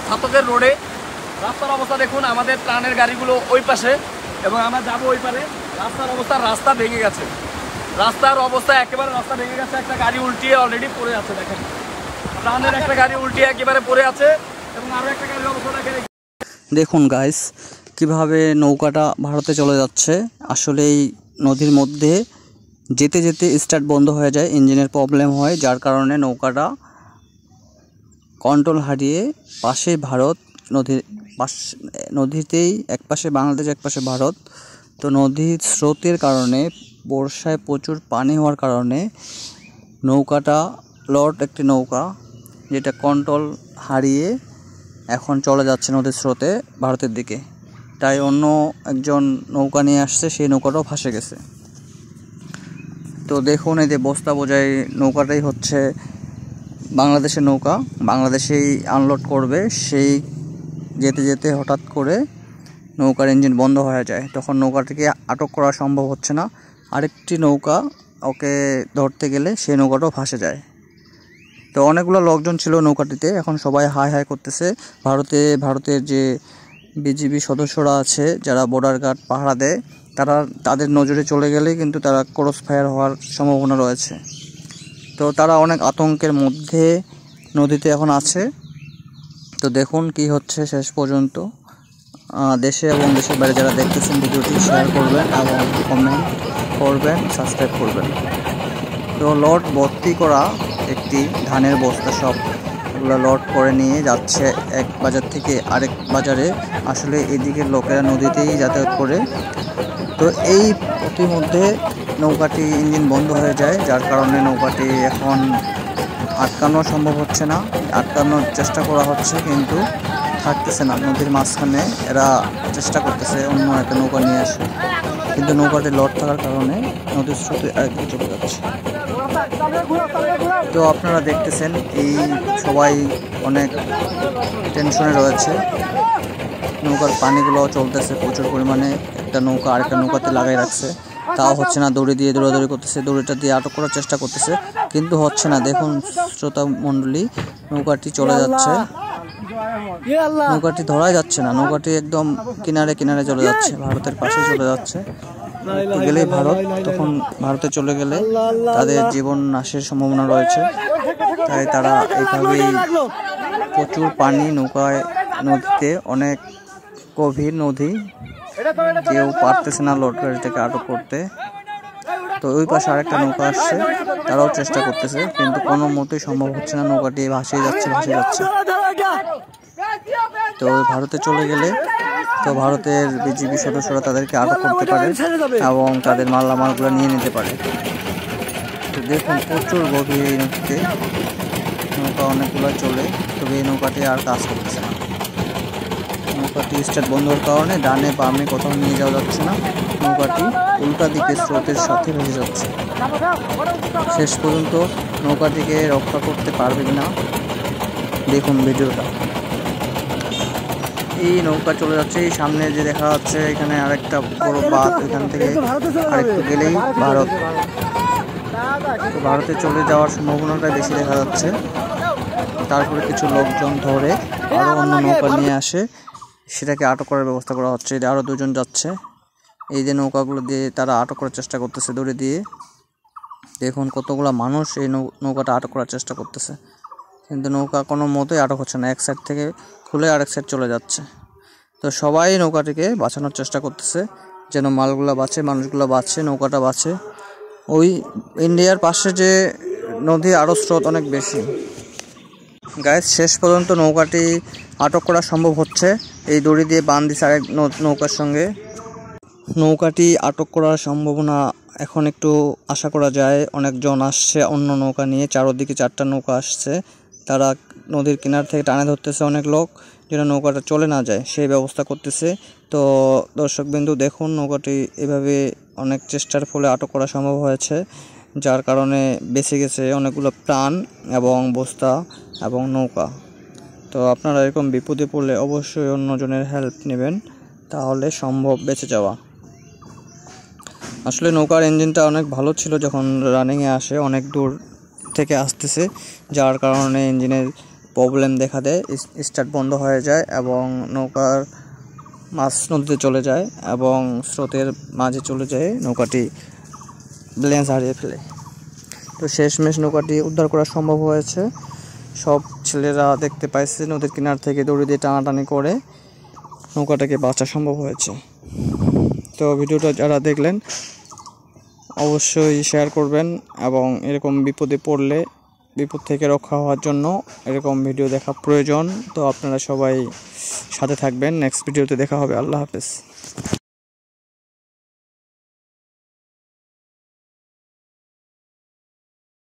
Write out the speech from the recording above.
ছাতকের রোডে রাস্তার অবস্থা দেখুন। আমাদের ত্রাণের গাড়িগুলো ওই পাশে এবং আমরা যাবো ওই পারে। রাস্তা ভেঙে গেছে, রাস্তার অবস্থা একেবারে রাস্তা ভেঙে গেছে। একটা গাড়ি উল্টিয়ে অলরেডি পড়ে আছে, দেখেন ত্রাণের একটা গাড়ি উল্টিয়ে একেবারে পড়ে আছে এবং আরও একটা গাড়ির অবস্থা দেখেন। দেখুন গাইস, কিভাবে নৌকাটা ভারতে চলে যাচ্ছে। আসলে এই নদীর মধ্যে যেতে যেতে স্টার্ট বন্ধ হয়ে যায়, ইঞ্জিনের প্রবলেম হয়, যার কারণে নৌকাটা কন্ট্রোল হারিয়ে পাশে ভারত, নদীতেই একপাশে বাংলাদেশ একপাশে ভারত। তো নদীর স্রোতের কারণে বর্ষায় প্রচুর পানি হওয়ার কারণে নৌকাটা একটি নৌকা যেটা কন্ট্রোল হারিয়ে এখন চলে যাচ্ছে নদীর স্রোতে ভারতের দিকে। তাই অন্য একজন নৌকা নিয়ে আসছে, সেই নৌকাটাও ভাসে গেছে। তো দেখুন, এই যে বস্তা বোঝাই নৌকাটাই হচ্ছে বাংলাদেশের নৌকা, বাংলাদেশেই আনলোড করবে। সেই যেতে যেতে হঠাৎ করে নৌকার ইঞ্জিন বন্ধ হয়ে যায়, তখন নৌকাটিকে আটক করা সম্ভব হচ্ছে না। আরেকটি নৌকা ওকে ধরতে গেলে সেই নৌকাটাও ভাসে যায়। তো অনেকগুলো লোকজন ছিল নৌকাটিতে, এখন সবাই হাই হাই করতেছে। ভারতের যে বিজিবি সদস্যরা আছে, যারা বর্ডার গার্ড পাহারা দেয়, তাদের নজরে চলে গেলে কিন্তু তারা ক্রস ফায়ার হওয়ার সম্ভাবনা রয়েছে। তো তারা অনেক আতঙ্কের মধ্যে নদীতে এখন আছে। তো দেখুন কি হচ্ছে শেষ পর্যন্ত। দেশে এবং দেশের বাইরে যারা দেখতেছেন ভিডিওটি শেয়ার করবেন এবং কমেন্ট করবেন, সাবস্ক্রাইব করবেন। তো লট ভর্তি করা একটি ধানের বস্তা, সব এগুলো লট করে নিয়ে যাচ্ছে এক বাজার থেকে আরেক বাজারে। আসলে এদিকের লোকেরা নদীতেই যাতায়াত করে। তো এই প্রতিমধ্যে নৌকাটি ইঞ্জিন বন্ধ হয়ে যায়, যার কারণে নৌকাটি এখন আটকানো সম্ভব হচ্ছে না। আটকানোর চেষ্টা করা হচ্ছে কিন্তু থাকতেছে না। নদীর মাঝখানে এরা চেষ্টা করতেছে অন্য একটা নৌকা নিয়ে আসে, কিন্তু নৌকাটি লট থাকার কারণে নদীর স্রোতে আরেকদিকে চলে যাচ্ছে। তো আপনারা দেখতেছেন এই সবাই অনেক টেনশনে রয়েছে। নৌকার পানিগুলো চলতেছে প্রচুর পরিমাণে, একটা নৌকা আরেকটা নৌকাতে লাগাই রাখছে, তাও হচ্ছে না। দড়ি দিয়ে দৌড়াদৌড়ি করতেছে, দড়িটা দিয়ে আটক করার চেষ্টা করতেছে, কিন্তু হচ্ছে না। দেখুন শ্রোতা মণ্ডলী, নৌকাটি চলে যাচ্ছে, নৌকাটি ধরাই যাচ্ছে না। নৌকাটি একদম কিনারে কিনারে চলে যাচ্ছে, ভারতের পাশে চলে যাচ্ছে। গেলেই ভারত, তখন ভারতে চলে গেলে তাদের জীবন নাশের সম্ভাবনা রয়েছে। তাই তারা এইভাবেই, প্রচুর পানি নদীতে, অনেক গভীর নদী, কেউ পারতেছে না লট গাড়িটাকে আটক করতে। তো ওই পাশে আরেকটা নৌকা আসছে, তারাও চেষ্টা করতেছে, কিন্তু কোনো মতেই সম্ভব হচ্ছে না। নৌকাটি ভাসিয়ে যাচ্ছে। তো ভারতে চলে গেলে তো ভারতের বিজিবি সদস্যরা তাদেরকে আটক করতে পারে এবং তাদের মালামালগুলো নিয়ে নিতে পারে। তো দেখুন প্রচুর গভীর এই নদীতে নৌকা অনেকগুলো চলে, তবে এই নৌকাটি আর কাজ করতেছে না। নৌকাটি স্টার্ট বন্ধ হওয়ার কারণে ডানে বামে কোথাও নিয়ে যাওয়া যাচ্ছে না। নৌকাটি উল্টা দিকে স্রোতের সাথে ভেসে যাচ্ছে। শেষ পর্যন্ত নৌকাটিকে রক্ষা করতে পারবে না। দেখুন ভিডিওটা, এই নৌকা চলে যাচ্ছে। এই সামনে যে দেখা যাচ্ছে এখানে আরেকটা বড় বাঁধ, এখান থেকে আরেকটু গেলেই ভারত। ভারতে চলে যাওয়ার সম্ভাবনাটা বেশি দেখা যাচ্ছে। তারপরে কিছু লোকজন ধরে আরও অন্য নৌকা নিয়ে আসে, সেটাকে আটক করার ব্যবস্থা করা হচ্ছে। আরও দুজন যাচ্ছে, এই যে নৌকাগুলো দিয়ে তারা আটক করার চেষ্টা করতেছে দড়ি দিয়ে। দেখুন কতগুলো মানুষ এই নৌকাটা আটক করার চেষ্টা করতেছে, কিন্তু নৌকা কোনো মতেই আটক হচ্ছে না। এক সাইড থেকে খুলে আরেক সাইড চলে যাচ্ছে। তো সবাই নৌকাটিকে বাঁচানোর চেষ্টা করতেছে, যেন মালগুলো বাঁচে, মানুষগুলো বাঁচে, নৌকাটা বাঁচে। ওই ইন্ডিয়ার পাশে যে নদী, আরও স্রোত অনেক বেশি। গাইস, শেষ পর্যন্ত নৌকাটি আটক করা সম্ভব হচ্ছে। এই দড়ি দিয়ে বাঁধ দিচ্ছে আরেক নৌকার সঙ্গে। নৌকাটি আটক করার সম্ভাবনা এখন একটু আশা করা যায়। অনেকজন আসছে অন্য নৌকা নিয়ে, চারদিকে 4টা নৌকা আসছে। তারা নদীর কিনার থেকে টানে ধরতেছে অনেক লোক, যেন নৌকাটা চলে না যায় সেই ব্যবস্থা করতেছে। তো দর্শকবিন্দু দেখুন, নৌকাটি এভাবে অনেক চেষ্টার ফলে আটক করা সম্ভব হয়েছে, যার কারণে বেঁচে গেছে অনেকগুলো প্রাণ এবং বস্তা এবং নৌকা। তো আপনারা এরকম বিপদে পড়লে অবশ্যই অন্যজনের হেল্প নেবেন, তাহলে সম্ভব বেঁচে যাওয়া। আসলে নৌকার ইঞ্জিনটা অনেক ভালো ছিল, যখন রানিংয়ে আসে অনেক দূর থেকে আসতেছে, যার কারণে ইঞ্জিনের প্রবলেম দেখা দেয়, স্টার্ট বন্ধ হয়ে যায় এবং নৌকার মাছ নদীতে চলে যায় এবং স্রোতের মাঝে চলে যায়, নৌকাটি ব্যালেন্স হারিয়ে ফেলে। তো শেষমেশ নৌকাটি উদ্ধার করা সম্ভব হয়েছে। সব ছেলেরা দেখতে পাইছে, নদীর কিনার থেকে দড়ি দিয়ে টানাটানি করে নৌকাটাকে বাঁচা সম্ভব হয়েছে। তো ভিডিওটা যারা দেখলেন অবশ্যই শেয়ার করবেন এবং এরকম বিপদে পড়লে বিপদ থেকে রক্ষা হওয়ার জন্য এরকম ভিডিও দেখা প্রয়োজন। তো আপনারা সবাই সাথে থাকবেন। নেক্সট ভিডিওতে দেখা হবে। আল্লাহ হাফেজ।